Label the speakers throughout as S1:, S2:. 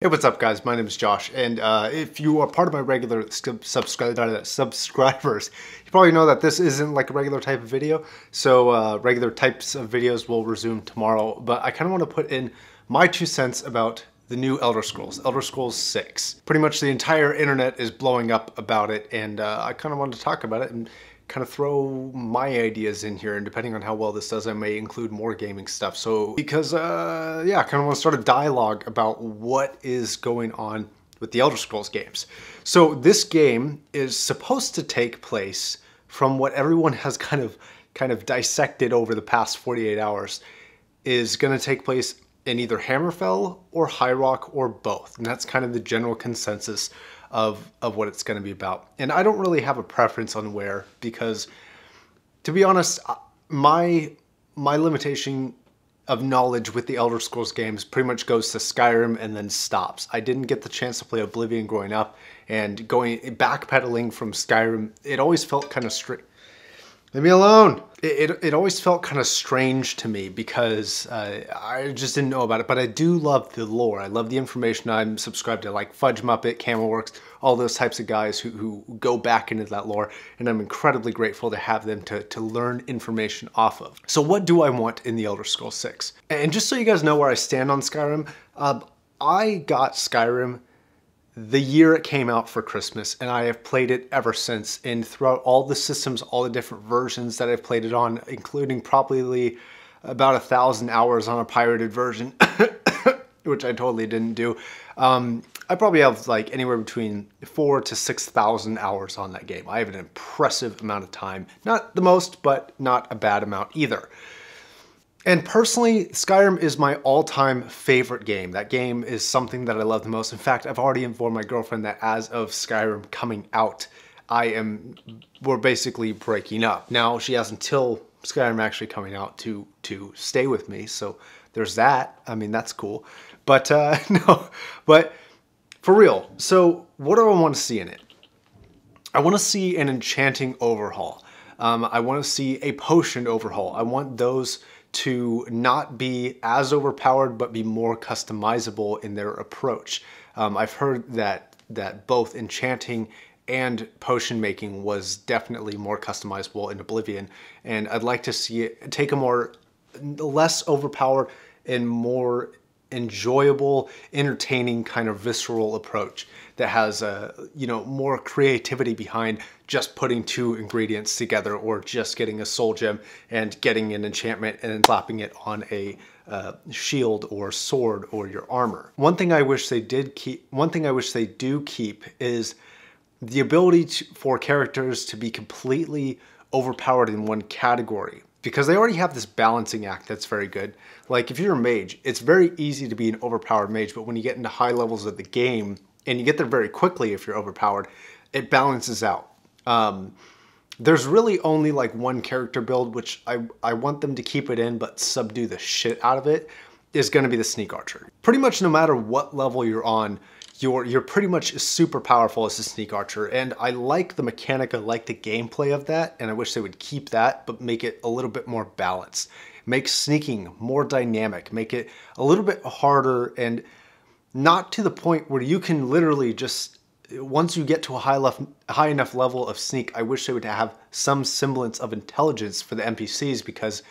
S1: Hey, what's up, guys? My name is Josh, and if you are part of my regular subscribers, you probably know that this isn't like a regular type of video, so regular types of videos will resume tomorrow, but I kind of want to put in my 2 cents about the new Elder Scrolls 6. Pretty much the entire internet is blowing up about it, and I kind of wanted to talk about it and kind of throw my ideas in here, and depending on how well this does, I may include more gaming stuff. So because yeah, I kind of want to start a dialogue about what is going on with the Elder Scrolls games. So this game is supposed to take place, from what everyone has kind of dissected over the past 48 hours, is going to take place in either Hammerfell or High Rock or both. And that's kind of the general consensus of what it's going to be about. And I don't really have a preference on where, because to be honest, my limitation of knowledge with the Elder Scrolls games pretty much goes to Skyrim and then stops. I didn't get the chance to play Oblivion growing up, and backpedaling from Skyrim, it always felt kind of strict. Leave me alone. It always felt kind of strange to me because I just didn't know about it, but I do love the lore. I love the information. I'm subscribed to like Fudge Muppet, Camelworks, all those types of guys who go back into that lore, and I'm incredibly grateful to have them to learn information off of. So what do I want in the Elder Scrolls 6? And just so you guys know where I stand on Skyrim, I got Skyrim the year it came out for Christmas, and I have played it ever since. And throughout all the systems, all the different versions that I've played it on, including probably about 1,000 hours on a pirated version, which I totally didn't do. I probably have like anywhere between 4,000 to 6,000 hours on that game. I have an impressive amount of time. Not the most, but not a bad amount either. And personally, Skyrim is my all-time favorite game. That game is something that I love the most. In fact, I've already informed my girlfriend that as of Skyrim coming out, we're basically breaking up. Now, she has until Skyrim actually coming out to stay with me, so there's that. I mean, that's cool. But no, but for real, so what do I want to see in it? I want to see an enchanting overhaul. I want to see a potion overhaul. I want those to not be as overpowered, but be more customizable in their approach. I've heard that both enchanting and potion making was definitely more customizable in Oblivion, and I'd like to see it take a less overpowered and more enjoyable, entertaining kind of visceral approach that has more creativity behind just putting two ingredients together, or just getting a soul gem and getting an enchantment and then slapping it on a shield or sword or your armor. One thing I wish they do keep is the ability for characters to be completely overpowered in one category, because they already have this balancing act that's very good. Like if you're a mage, it's very easy to be an overpowered mage, but when you get into high levels of the game, and you get there very quickly if you're overpowered, it balances out. There's really only like one character build, which I want them to keep it in, but subdue the shit out of it, is going to be the Sneak Archer. Pretty much no matter what level you're on, you're pretty much super powerful as a Sneak Archer, and I like the mechanic, I like the gameplay of that, and I wish they would keep that, but make it a little bit more balanced. Make sneaking more dynamic, make it a little bit harder, and not to the point where you can literally just, once you get to a high enough level of sneak, I wish they would have some semblance of intelligence for the NPCs, because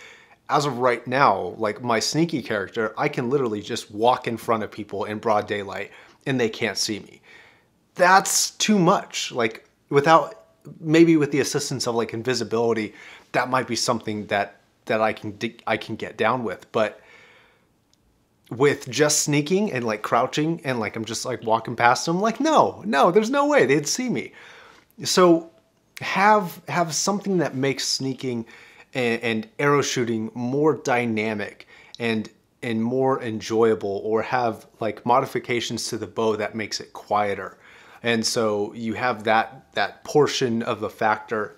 S1: as of right now, like my sneaky character, I can literally just walk in front of people in broad daylight and they can't see me. That's too much. Like maybe with the assistance of like invisibility, that might be something that I can get down with, but with just sneaking and like crouching and like I'm just like walking past them, like no, there's no way they'd see me. So have something that makes sneaking and arrow shooting more dynamic and more enjoyable, or have like modifications to the bow that makes it quieter. And so you have that portion of a factor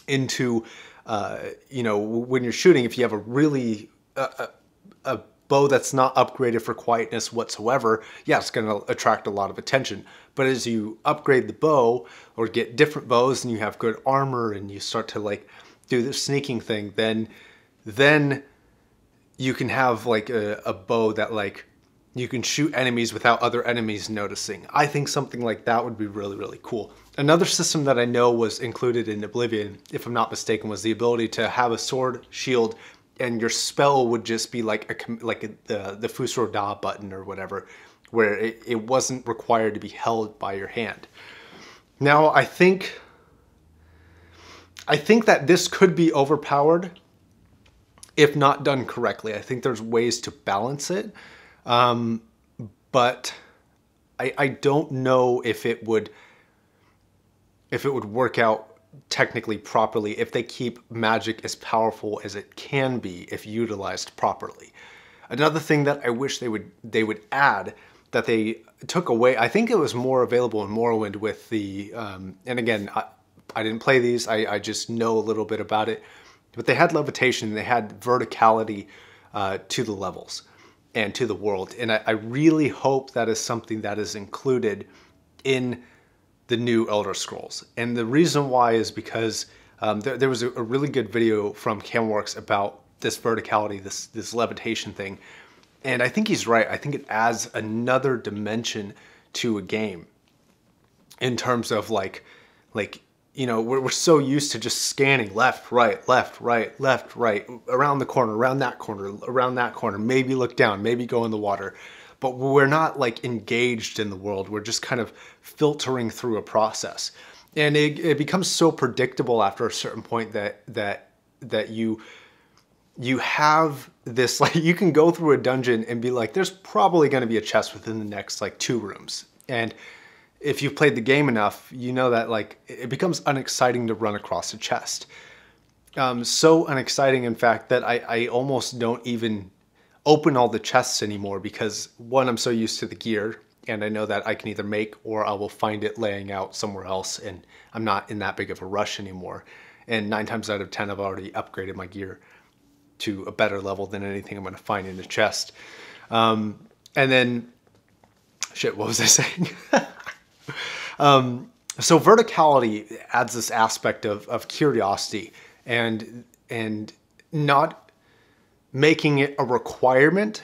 S1: into when you're shooting. If you have a really a bow that's not upgraded for quietness whatsoever, yeah, it's going to attract a lot of attention. But as you upgrade the bow or get different bows and you have good armor and you start to like do the sneaking thing, then you can have like a bow that like you can shoot enemies without other enemies noticing. I think something like that would be really, really cool. Another system that I know was included in Oblivion, if I'm not mistaken, was the ability to have a sword, shield, and your spell would just be like the Fusro Da button or whatever, where it wasn't required to be held by your hand. Now, I think that this could be overpowered if not done correctly. I think there's ways to balance it, but I don't know if it would work out technically properly if they keep magic as powerful as it can be if utilized properly. Another thing that I wish they would add that they took away, I think it was more available in Morrowind with the, and again, I didn't play these, I just know a little bit about it, but they had levitation, they had verticality to the levels and to the world, and I really hope that is something that is included in the new Elder Scrolls. And the reason why is because there was a really good video from Camworks about this verticality, this levitation thing. And I think he's right. I think it adds another dimension to a game in terms of like, you know, we're so used to just scanning left, right, left, right, left, right, around the corner, around that corner, maybe look down, maybe go in the water. But we're not like engaged in the world. We're just kind of filtering through a process. And it becomes so predictable after a certain point that you have this, like, you can go through a dungeon and be like, there's probably going to be a chest within the next like 2 rooms. And if you've played the game enough, you know that like it becomes unexciting to run across a chest. So unexciting, in fact, that I almost don't even open all the chests anymore because, one, I'm so used to the gear and I know that I can either make or I will find it laying out somewhere else, and I'm not in that big of a rush anymore. And 9 times out of 10, I've already upgraded my gear to a better level than anything I'm going to find in a chest. And then, shit, what was I saying? So verticality adds this aspect of curiosity and not making it a requirement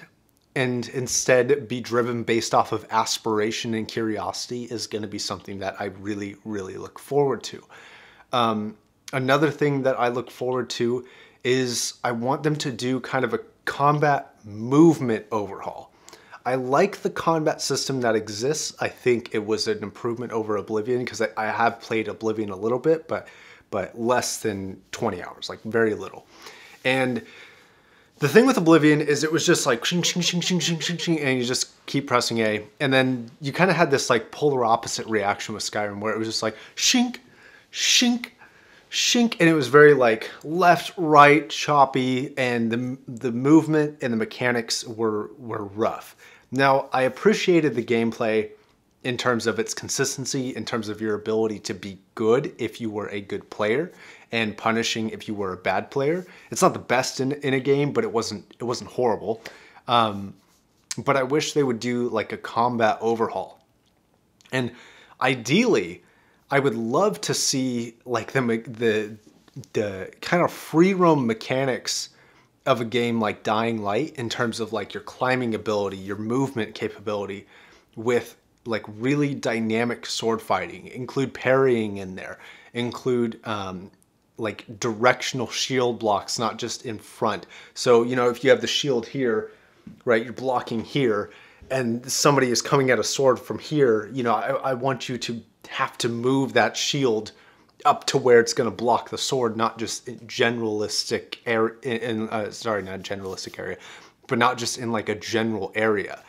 S1: and instead be driven based off of aspiration and curiosity is going to be something that I really, really look forward to. Another thing that I look forward to is I want them to do kind of a combat movement overhaul. I like the combat system that exists. I think it was an improvement over Oblivion because I have played Oblivion a little bit, but less than 20 hours, like very little. And the thing with Oblivion is it was just like shing, shing, shing, shing, shing, shing, shing, and you just keep pressing A. And then you kind of had this like polar opposite reaction with Skyrim where it was just like shink, shink, shink, and it was very like left, right, choppy, and the movement and the mechanics were rough. Now, I appreciated the gameplay in terms of its consistency, in terms of your ability to be good if you were a good player, and punishing if you were a bad player. It's not the best in a game, but it wasn't horrible. But I wish they would do like a combat overhaul. And ideally, I would love to see like the kind of free roam mechanics of a game like Dying Light in terms of like your climbing ability, your movement capability, with like really dynamic sword fighting. Include parrying in there. Include like directional shield blocks, not just in front. So, you know, if you have the shield here, right, you're blocking here, and somebody is coming at a sword from here, you know, I want you to have to move that shield up to where it's going to block the sword, not just in generalistic area, sorry, not generalistic area, but not just in like a general area.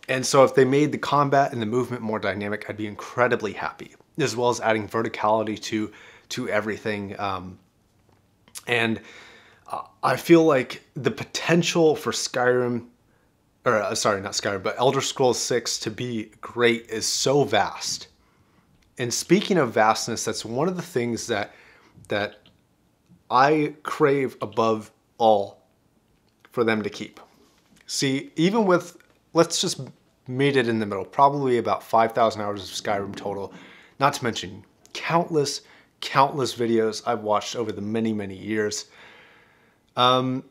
S1: And so if they made the combat and the movement more dynamic, I'd be incredibly happy, as well as adding verticality to everything. And I feel like the potential for Skyrim, or sorry, not Skyrim, but Elder Scrolls 6 to be great is so vast. And speaking of vastness, that's one of the things that I crave above all for them to keep. See, even with, let's just meet it in the middle, probably about 5,000 hours of Skyrim total, not to mention countless videos I've watched over the many years. I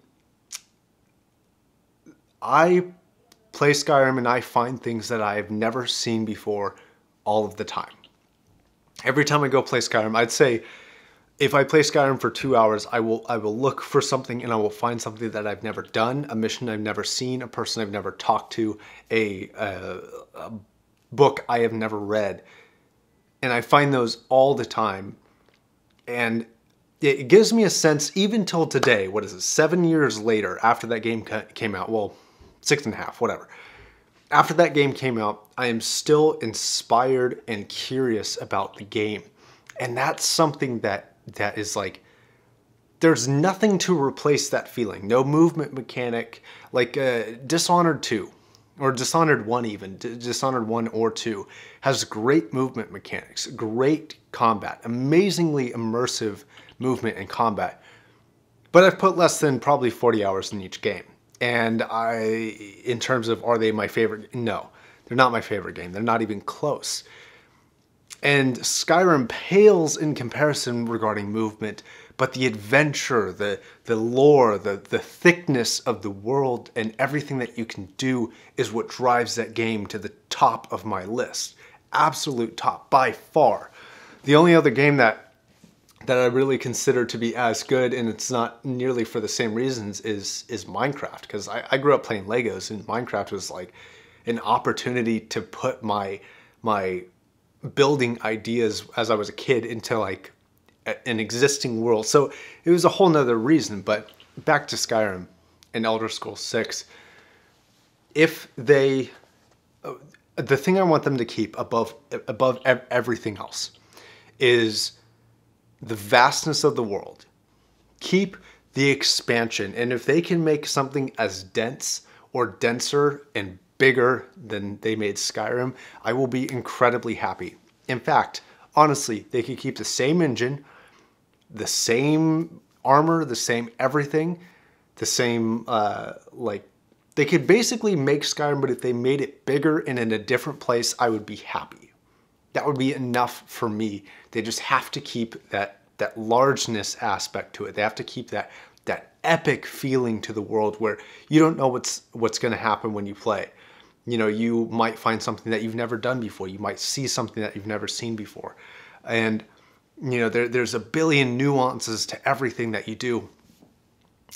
S1: play Skyrim and I find things that I have never seen before all of the time. Every time I go play Skyrim, I'd say if I play Skyrim for 2 hours, I will look for something and I will find something that I've never done, a mission I've never seen, a person I've never talked to, a book I have never read. And I find those all the time. And it gives me a sense, even till today, what is it, 7 years later after that game came out, well, 6.5, whatever. After that game came out, I am still inspired and curious about the game. And that's something that is like, there's nothing to replace that feeling. No movement mechanic, like Dishonored 2, or Dishonored 1 even, Dishonored 1 or 2, has great movement mechanics, great combat, amazingly immersive movement and combat. But I've put less than probably 40 hours in each game. And in terms of, are they my favorite? No, they're not my favorite game. They're not even close. And Skyrim pales in comparison regarding movement, but the adventure, the lore, the thickness of the world and everything that you can do is what drives that game to the top of my list. Absolute top, by far. The only other game that I really consider to be as good, and it's not nearly for the same reasons, is Minecraft. Because I grew up playing Legos, and Minecraft was like an opportunity to put my building ideas as I was a kid into like an existing world. So it was a whole nother reason. But back to Skyrim and Elder Scrolls 6. If they, the thing I want them to keep above everything else is the vastness of the world. Keep the expansion. And if they can make something as dense or denser and bigger than they made Skyrim, I will be incredibly happy. In fact, honestly, they could keep the same engine, the same armor, the same everything, the same, they could basically make Skyrim, but if they made it bigger and in a different place, I would be happy. That would be enough for me. They just have to keep that largeness aspect to it. They have to keep that epic feeling to the world where you don't know what's going to happen when you play. You know, you might find something that you've never done before. You might see something that you've never seen before. And, you know, there's a billion nuances to everything that you do.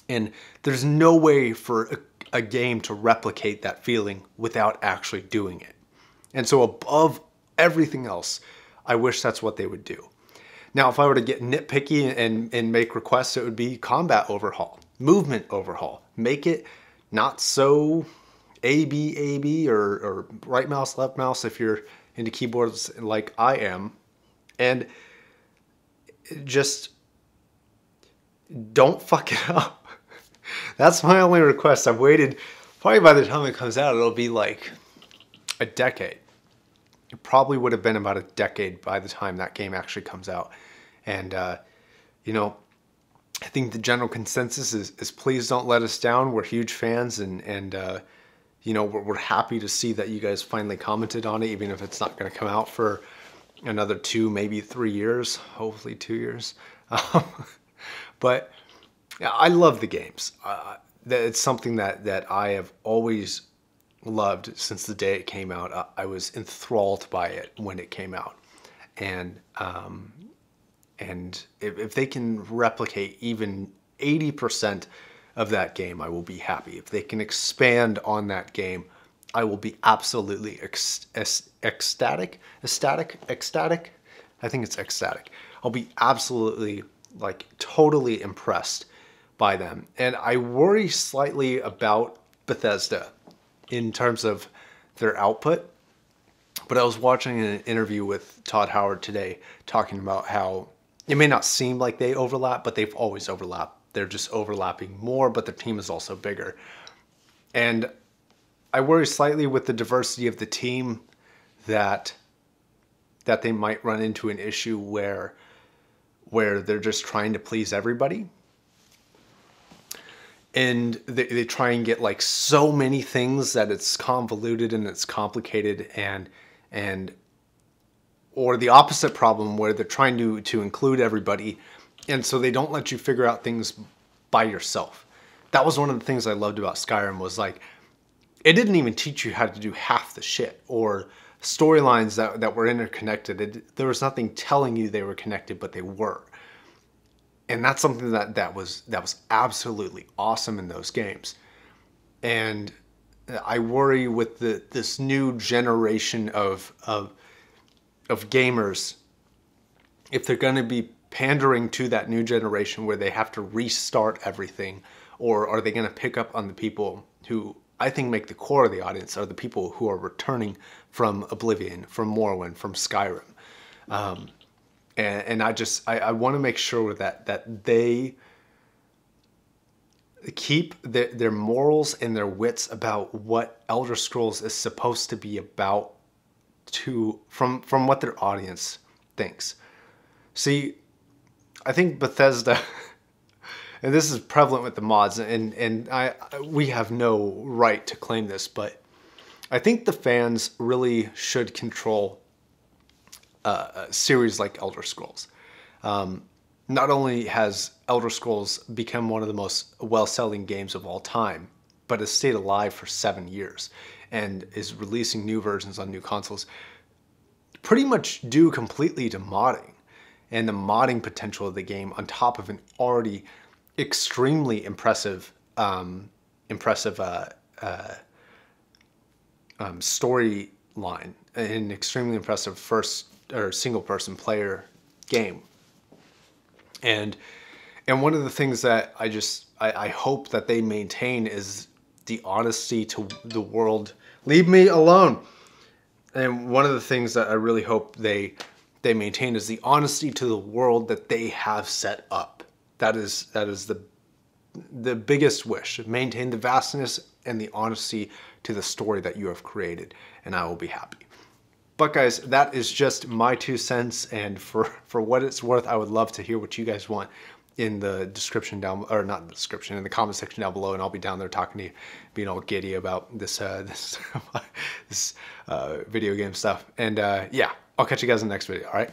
S1: And there's no way for a game to replicate that feeling without actually doing it. And so above everything else, I wish that's what they would do. Now, if I were to get nitpicky and make requests, it would be combat overhaul, movement overhaul. Make it not so A-B or right mouse, left mouse if you're into keyboards like I am. And just don't fuck it up. That's my only request. I've waited, probably by the time it comes out, it'll be like a decade. It probably would have been about a decade by the time that game actually comes out. And, you know, I think the general consensus is please don't let us down. We're huge fans and you know, we're happy to see that you guys finally commented on it, even if it's not going to come out for another 2, maybe 3 years, hopefully 2 years. But yeah, I love the games. It's something that I have always loved since the day it came out. I was enthralled by it when it came out. And if they can replicate even 80% of that game, I will be happy. If they can expand on that game, I will be absolutely ecstatic. I think it's ecstatic. I'll be absolutely, like, totally impressed by them. And I worry slightly about Bethesda in terms of their output. But I was watching an interview with Todd Howard today talking about how it may not seem like they overlap, but they've always overlapped. They're just overlapping more, but their team is also bigger. And I worry slightly with the diversity of the team that they might run into an issue where they're just trying to please everybody. And they try and get like so many things that it's convoluted and it's complicated or the opposite problem where they're trying to include everybody. And so they don't let you figure out things by yourself. That was one of the things I loved about Skyrim was like, it didn't even teach you how to do half the shit, or storylines that were interconnected. There was nothing telling you they were connected, but they were. And that's something that was absolutely awesome in those games. And I worry with this new generation of gamers, if they're going to be pandering to that new generation where they have to restart everything, or are they going to pick up on the people who I think make the core of the audience, are the people who are returning from Oblivion, from Morrowind, from Skyrim. And I want to make sure that they keep their morals and their wits about what Elder Scrolls is supposed to be about, from what their audience thinks. See, I think Bethesda, and this is prevalent with the mods, and we have no right to claim this, but I think the fans really should control a series like Elder Scrolls. Not only has Elder Scrolls become one of the most well-selling games of all time, but has stayed alive for 7 years and is releasing new versions on new consoles, pretty much due completely to modding and the modding potential of the game on top of an already extremely impressive storyline, an extremely impressive first or single person player game. And one of the things that I hope that they maintain is the honesty to the world. Leave me alone. And one of the things that I really hope they maintain is the honesty to the world that they have set up. That is the biggest wish. Maintain the vastness and the honesty to the story that you have created, and I will be happy. But guys, that is just my 2 cents, and for what it's worth, I would love to hear what you guys want in the description down, or not in the description, in the comment section down below, and I'll be down there talking to you, being all giddy about this this video game stuff. And yeah, I'll catch you guys in the next video, all right?